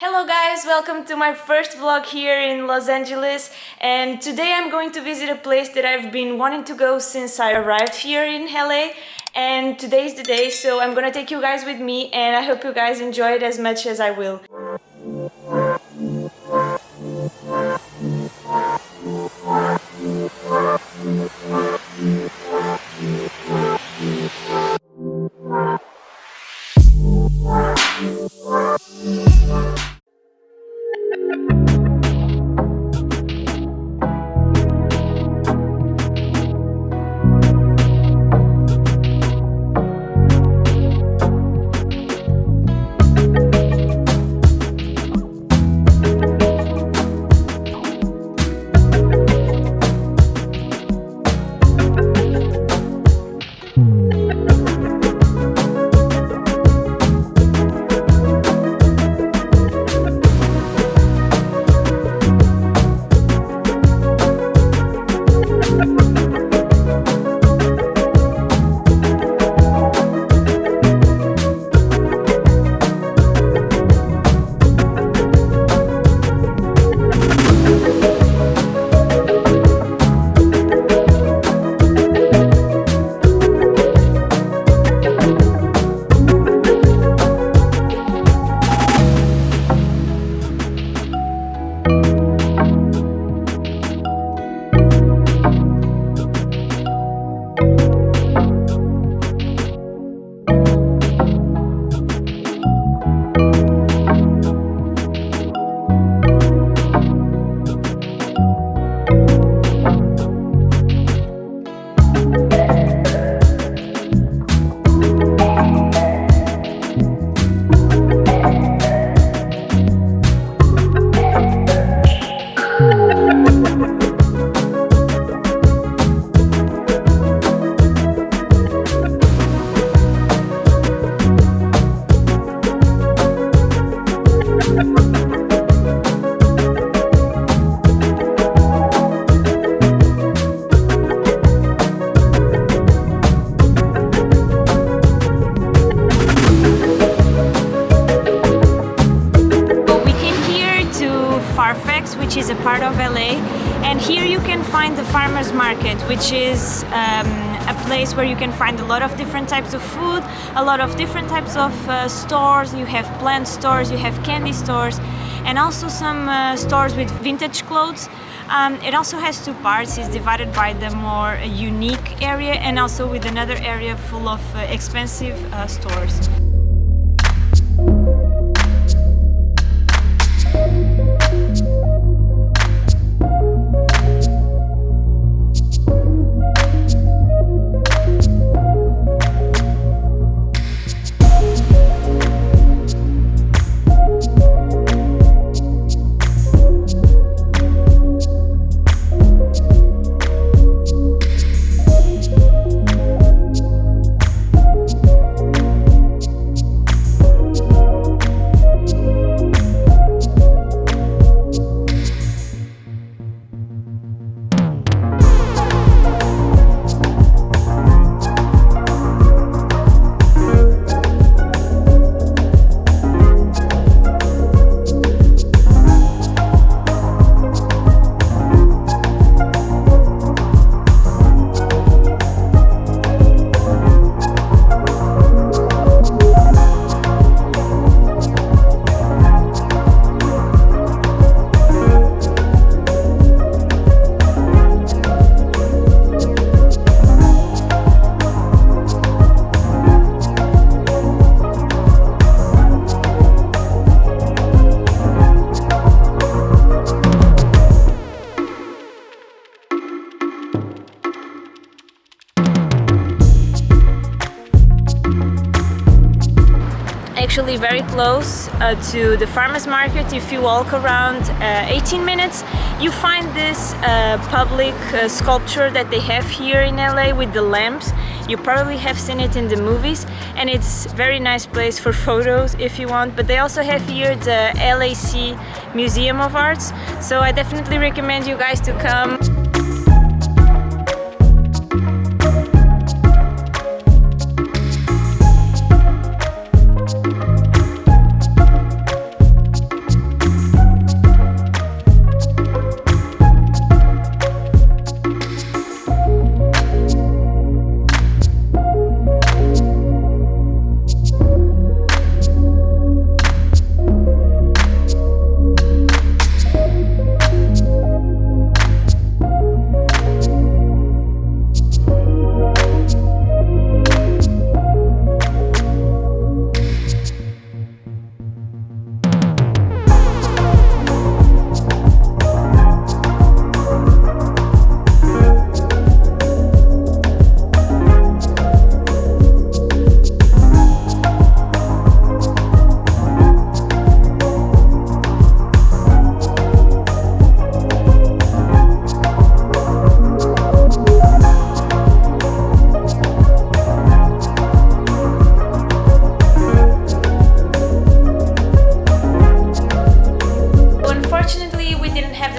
Hello guys, welcome to my first vlog here in Los Angeles, and today I'm going to visit a place that I've been wanting to go since I arrived here in LA, and today's the day, so I'm gonna take you guys with me and I hope you guys enjoy it as much as I will. Which is a part of LA, and here you can find the farmers market, which is a place where you can find a lot of different types of food, a lot of different types of stores. You have plant stores, you have candy stores, and also some stores with vintage clothes. It also has two parts. It's divided by the more unique area and also with another area full of expensive stores. Actually very close to the farmers market. If you walk around 18 minutes, you find this public sculpture that they have here in LA with the lamps. You probably have seen it in the movies, and it's a very nice place for photos if you want. But they also have here the LAC Museum of Arts, so I definitely recommend you guys to come.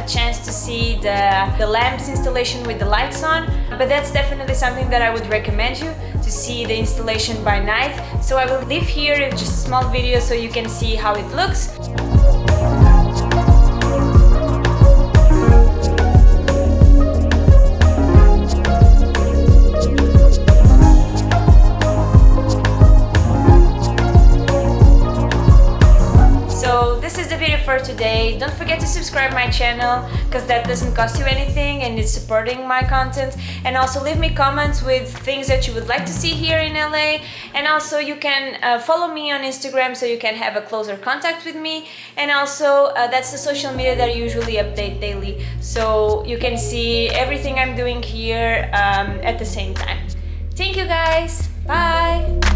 chance to see the lamps installation with the lights on, but that's definitely something that I would recommend you to see the installation by night. So I will leave here just a small video so you can see how it looks. For today. Don't forget to subscribe my channel because that doesn't cost you anything and it's supporting my content, and also leave me comments with things that you would like to see here in LA, and also you can follow me on Instagram so you can have a closer contact with me, and also that's the social media that I usually update daily, so you can see everything I'm doing here at the same time. Thank you guys, bye!